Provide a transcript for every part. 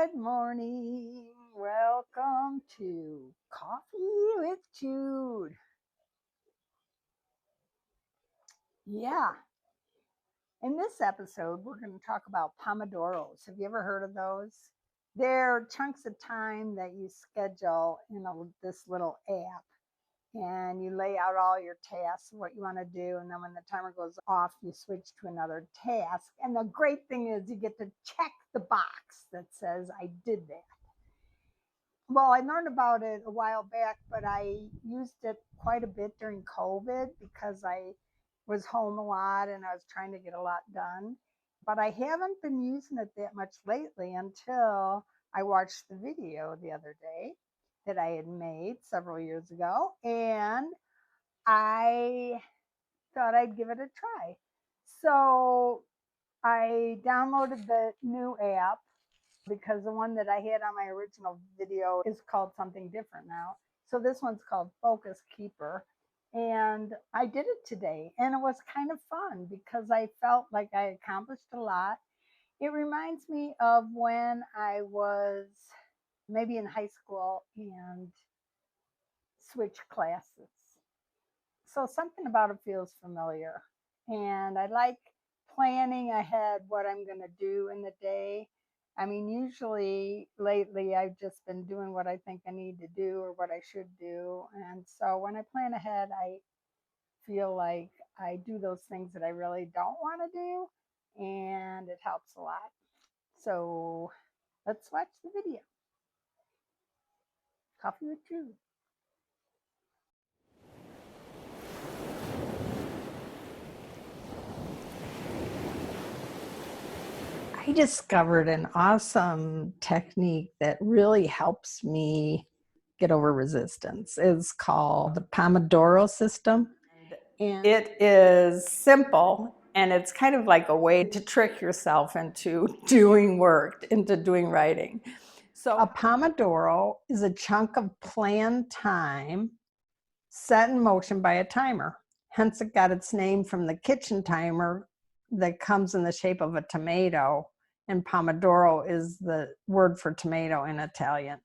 Good morning. Welcome to Coffee with Jude. Yeah, in this episode, we're going to talk about pomodoros. Have you ever heard of those? They're chunks of time that you schedule in this little app. And you lay out all your tasks, what you want to do. And then when the timer goes off, you switch to another task. And the great thing is you get to check the box that says, I did that. Well, I learned about it a while back, but I used it quite a bit during COVID because I was home a lot and I was trying to get a lot done. But I haven't been using it that much lately until I watched the video the other day that I had made several years ago. And I thought I'd give it a try. So I downloaded the new app because the one that I had on my original video is called something different now. So this one's called Focus Keeper. And I did it today and it was kind of fun because I felt like I accomplished a lot. It reminds me of when I was maybe in high school and switched classes. So something about it feels familiar. And I like planning ahead what I'm going to do in the day. I mean, usually lately I've just been doing what I think I need to do or what I should do. And so when I plan ahead, I feel like I do those things that I really don't want to do, and it helps a lot. So let's watch the video. Coffee with Jude. I discovered an awesome technique that really helps me get over resistance. It's called the Pomodoro system. And it is simple, and it's kind of like a way to trick yourself into doing work, into doing writing. So a Pomodoro is a chunk of planned time set in motion by a timer. Hence, it got its name from the kitchen timer that comes in the shape of a tomato, and pomodoro is the word for tomato in Italian.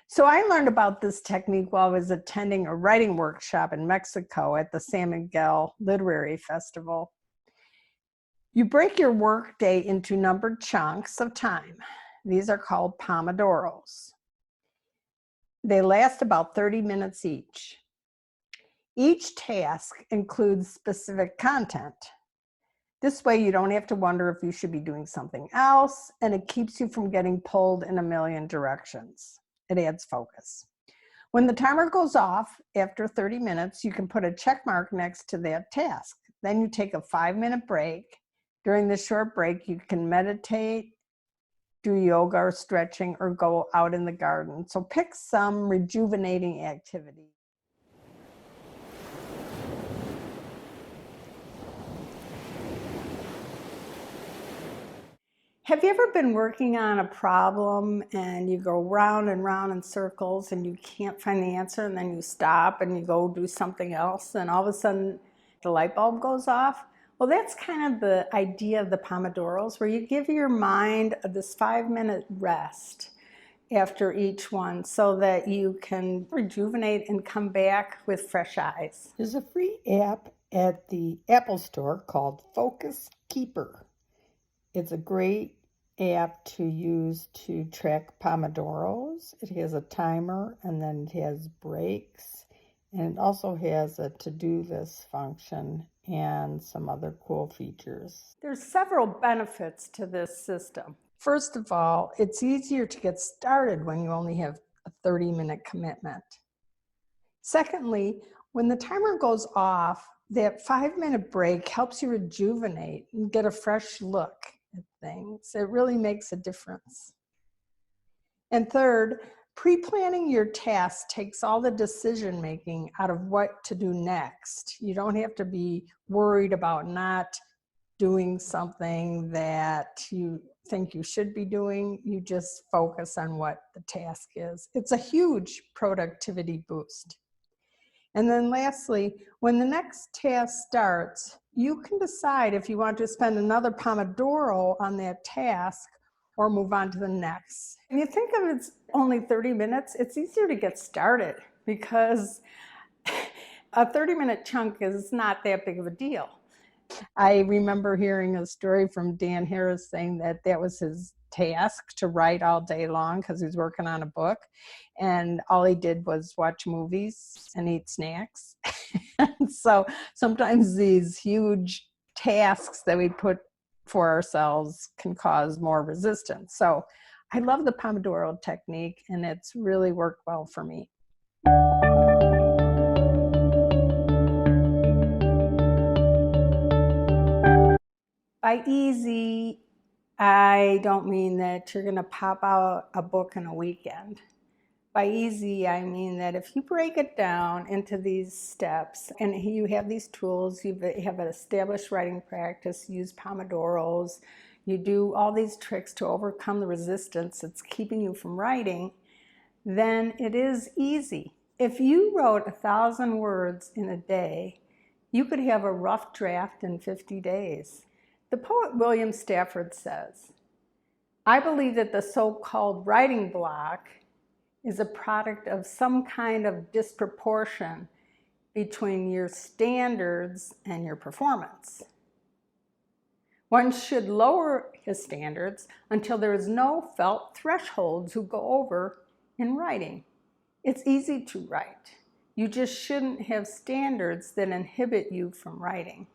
So I learned about this technique while I was attending a writing workshop in Mexico at the San Miguel Literary Festival. You break your workday into numbered chunks of time. These are called pomodoros. They last about 30 minutes each. Each task includes specific content. This way you don't have to wonder if you should be doing something else, and it keeps you from getting pulled in a million directions. It adds focus. When the timer goes off after 30 minutes, you can put a check mark next to that task. Then you take a 5-minute break. During this short break, you can meditate, do yoga or stretching, or go out in the garden. So pick some rejuvenating activity. Have you ever been working on a problem and you go round and round in circles and you can't find the answer, and then you stop and you go do something else, and all of a sudden the light bulb goes off? Well, that's kind of the idea of the Pomodoros, where you give your mind this 5-minute rest after each one so that you can rejuvenate and come back with fresh eyes. There's a free app at the Apple Store called Focus Keeper. It's a great app to use to track pomodoros. It has a timer, and then it has breaks, and it also has a to-do list function and some other cool features. There's several benefits to this system. First of all, it's easier to get started when you only have a 30-minute commitment. Secondly, when the timer goes off, that 5-minute break helps you rejuvenate and get a fresh look at things. It really makes a difference. And third, pre-planning your tasks takes all the decision making out of what to do next. You don't have to be worried about not doing something that you think you should be doing. You just focus on what the task is. It's a huge productivity boost. And then lastly, when the next task starts, you can decide if you want to spend another Pomodoro on that task, or move on to the next. And you think of it's only 30 minutes, it's easier to get started because a 30-minute chunk is not that big of a deal. I remember hearing a story from Dan Harris saying that that was his task, to write all day long because he's working on a book, and all he did was watch movies and eat snacks. So sometimes these huge tasks that we put for ourselves can cause more resistance. So I love the Pomodoro technique, and it's really worked well for me. By easy, I don't mean that you're going to pop out a book in a weekend. By easy, I mean that if you break it down into these steps and you have these tools, you have an established writing practice, you use Pomodoros, you do all these tricks to overcome the resistance that's keeping you from writing, then it is easy. If you wrote 1,000 words in a day, you could have a rough draft in 50 days. The poet William Stafford says, "I believe that the so-called writing block is a product of some kind of disproportion between your standards and your performance. One should lower his standards until there is no felt threshold to go over in writing. It's easy to write. You just shouldn't have standards that inhibit you from writing."